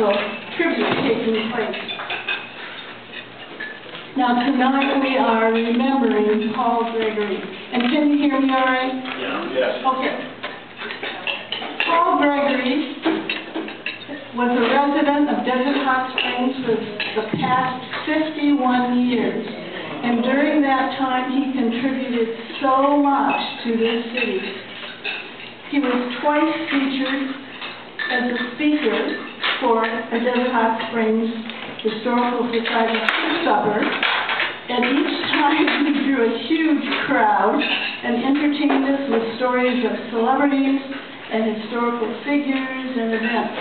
special tribute taking place. Now tonight we are remembering Paul Gregory. And can you hear me all right? Yeah. Yes. Okay. Paul Gregory was a resident of Desert Hot Springs for the past 51 years. And during that time he contributed so much to this city. He was twice featured as a speaker for a Desert Hot Springs Historical Society supper, and each time he drew a huge crowd and entertained us with stories of celebrities and historical figures and events.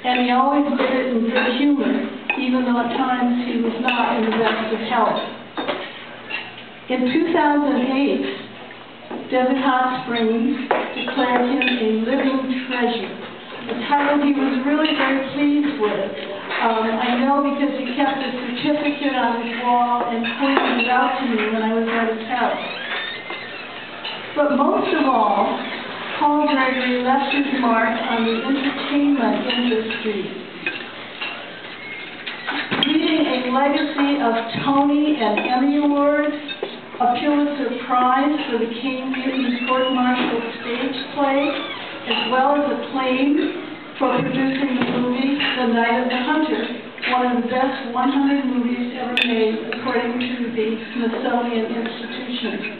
And he always did it in good humor, even though at times he was not in the best of health. In 2008, Desert Hot Springs declared him a living treasure, a title he was really very pleased with. I know because he kept a certificate on his wall and pointed it out to me when I was at his house. But most of all, Paul Gregory left his mark on the entertainment industry, leaving a legacy of Tony and Emmy Awards, a Pulitzer Prize for the King Mutiny Court-Martial stage play, as well as acclaim for producing the movie The Night of the Hunter, one of the best 100 movies ever made, according to the Smithsonian Institution.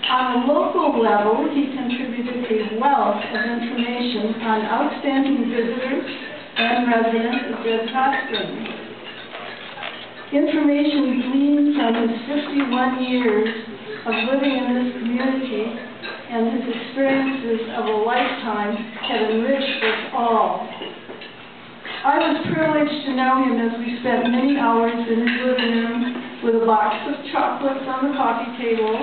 On a local level, he contributed a wealth of information on outstanding visitors and residents of Desert Hot Springs. Information gleaned from his 51 years of living in this community and his experiences of a lifetime have enriched us all. I was privileged to know him as we spent many hours in his living room with a box of chocolates on the coffee table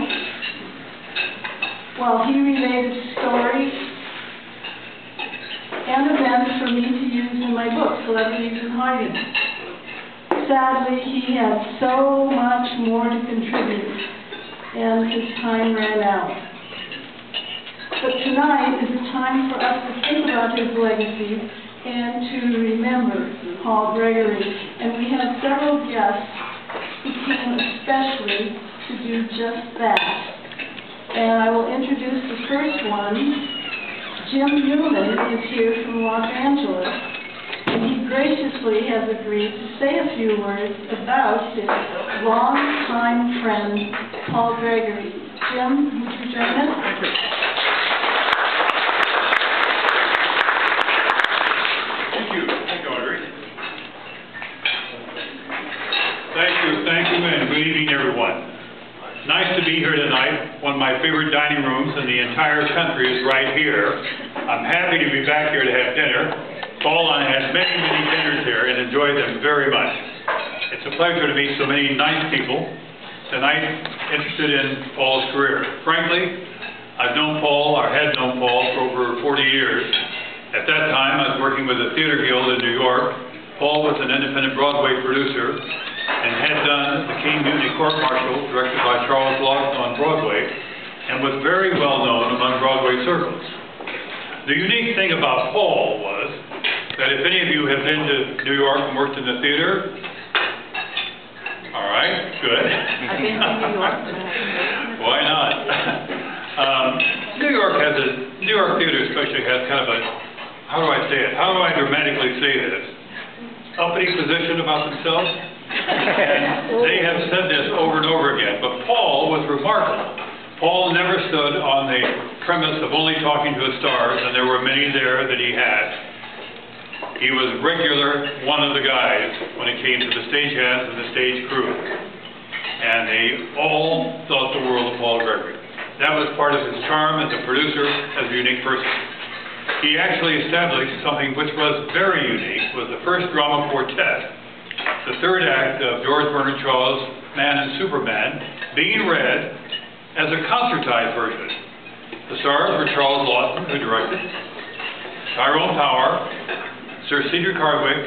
while he related stories and events for me to use in my book, Celebrities in Hiding. Sadly, he had so much more to contribute, and his time ran out. But tonight is a time for us to think about his legacy and to remember Paul Gregory. And we have several guests who came especially to do just that. And I will introduce the first one. Jim Newman is here from Los Angeles, and he graciously has agreed to say a few words about his longtime friend, Paul Gregory. Jim, would you join us? Thank you. Thank you, and good evening, everyone. Nice to be here tonight. One of my favorite dining rooms in the entire country is right here. I'm happy to be back here to have dinner. Paul and I had many, many dinners here and enjoyed them very much. It's a pleasure to meet so many nice people tonight interested in Paul's career. Frankly, I've known Paul, or had known Paul, for over 40 years. At that time, I was working with the Theater Guild in New York. Paul was an independent Broadway producer and had done The King Mutiny Court-Martial, directed by Charles Lawson on Broadway, and was very well known among Broadway circles. The unique thing about Paul was that if any of you have been to New York and worked in the theater, all right, good. I've been to New York. Why not? New York theater especially has kind of a, how do I say it? How do I dramatically say this? Uppity position about themselves. And they have said this over and over again. But Paul was remarkable. Paul never stood on the premise of only talking to the stars, and there were many there that he had. He was regular one of the guys when it came to the stagehands and the stage crew. And they all thought the world of Paul Gregory. That was part of his charm as a producer, as a unique person. He actually established something which was very unique, was the first drama quartet, the third act of George Bernard Shaw's Man and Superman, being read as a concertized version. The stars were Charles Lawson, who directed, Tyrone Power, Sir Cedric Hardwicke,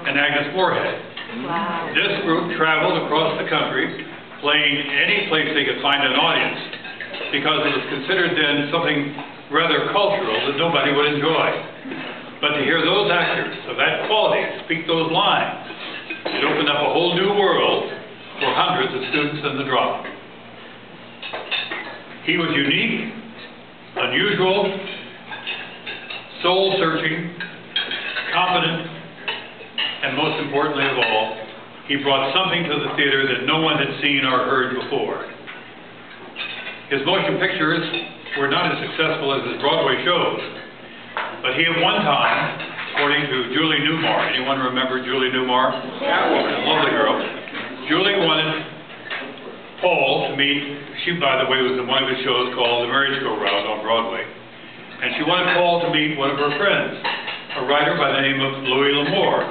and Agnes Moorehead. Wow. This group traveled across the country, playing any place they could find an audience, because it was considered then something rather cultural that nobody would enjoy. But to hear those actors of that quality speak those lines, it opened up a whole new world for hundreds of students in the drama. He was unique, unusual, soul-searching, competent, and most importantly of all, he brought something to the theater that no one had seen or heard before. His motion pictures were not as successful as his Broadway shows, but he at one time, according to Julie Newmar, anyone remember Julie Newmar? Yeah. A lovely girl. Julie wanted Paul to meet, she by the way was in one of his shows called The Marriage Go Round on Broadway, and she wanted Paul to meet one of her friends, a writer by the name of Louis L'Amour.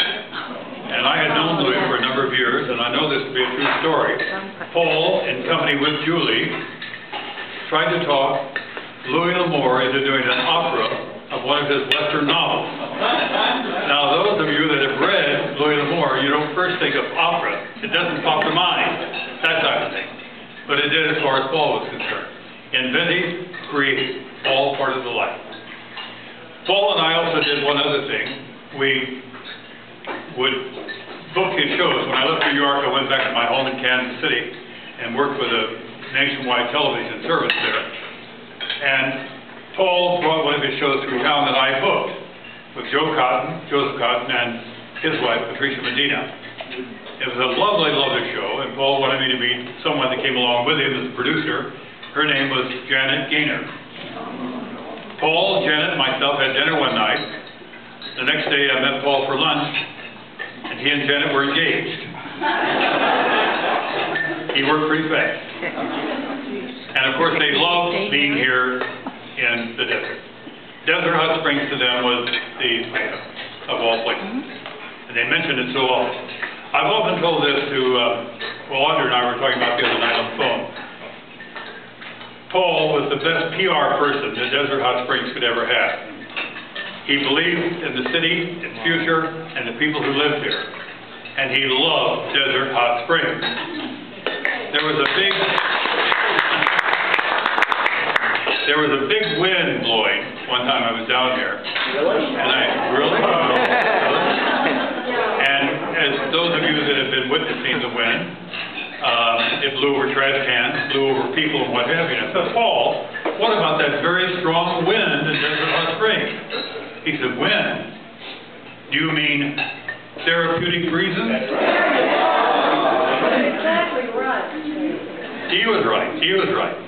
And I had known Louis for a number of years, and I know this to be a true story. Paul, in company with Julie, tried to talk Louis L'Amour into doing an opera of one of his Western novels. Now, those of you that have read Louis L'Amour, you don't first think of opera. It doesn't pop to mind, that type of thing. But it did as far as Paul was concerned. Inventive, creative, all part of the life. Paul and I also did one other thing. We would book his shows. When I left New York, I went back to my home in Kansas City and worked with a nationwide television service there. And Paul brought one of his shows through town that I booked with Joseph Cotton, and his wife, Patricia Medina. It was a lovely, lovely show, and Paul wanted me to meet someone that came along with him as a producer. Her name was Janet Gaynor. Paul, Janet, and myself had dinner one night. The next day I met Paul for lunch, and he and Janet were engaged. He worked pretty fast. And of course they loved being here in the desert. Desert Hot Springs to them was the Mecca of all places. And they mentioned it so often. I've often told this to, Audrey and I were talking about the other night on the phone. Paul was the best PR person that Desert Hot Springs could ever have. He believed in the city, its future, and the people who lived here. And he loved Desert Hot Springs. There was a big wind blowing one time I was down here. Really? And and as those of you that have been witnessing the wind, it blew over trash cans, blew over people and what have you. And I said, Paul, what about that very strong wind in Desert Hot Springs? He said, wind? Do you mean therapeutic reasons? That's right. Exactly right. He was right. He was right.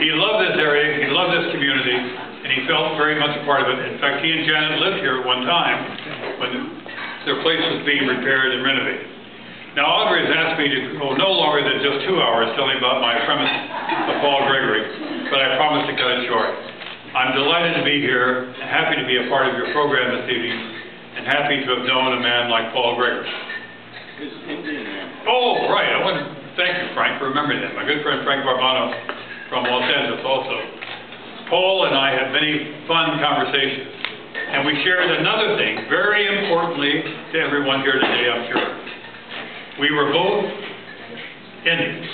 He loved this area, he loved this community, and he felt very much a part of it. In fact, he and Janet lived here at one time when their place was being repaired and renovated. Now, Audrey has asked me to go no longer than just 2 hours telling about my premise of Paul Gregory, but I promised to cut it short. I'm delighted to be here and happy to be a part of your program this evening, and happy to have known a man like Paul Gregory. Oh, right. I want to thank you, Frank, for remembering that. My good friend Frank Barbano from Los Angeles also. Paul and I had many fun conversations, and we shared another thing, very importantly to everyone here today, I'm sure. We were both Indians,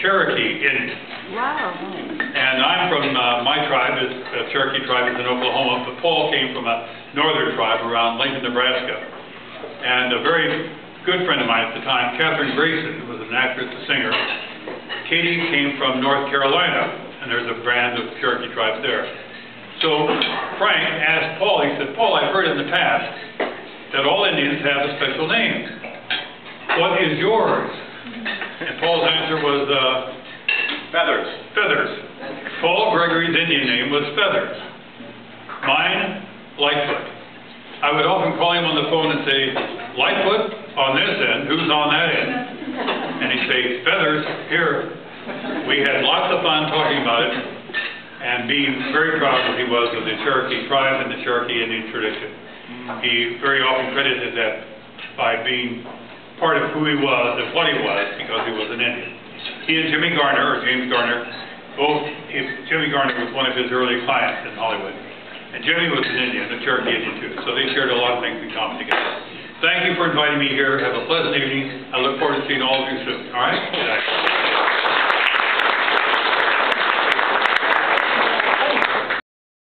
Cherokee Indians. Wow. And I'm from, my tribe is, Cherokee tribe is in Oklahoma, but Paul came from a northern tribe around Lincoln, Nebraska. And a very good friend of mine at the time, Kathryn, who was an actress, a singer. Katie came from North Carolina, and there's a brand of Cherokee tribes there. So Frank asked Paul, he said, Paul, I've heard in the past that all Indians have a special name. What is yours? And Paul's answer was, Feathers. Feathers. Paul Gregory's Indian name was Feathers. Mine, Lightfoot. I would often call him on the phone and say, Lightfoot on this end, who's on that end? And he'd say, Feathers, here. We had lots of fun talking about it and being very proud as he was of the Cherokee tribe and the Cherokee Indian tradition. He very often credited that by being part of who he was and what he was because he was an Indian. He and Jimmy Garner, or James Garner, Jimmy Garner was one of his early clients in Hollywood. And Jimmy was an Indian, a Cherokee Indian too, so they shared a lot of things in common together. Thank you for inviting me here. Have a pleasant evening. I look forward to seeing all of you soon. All right? Good night.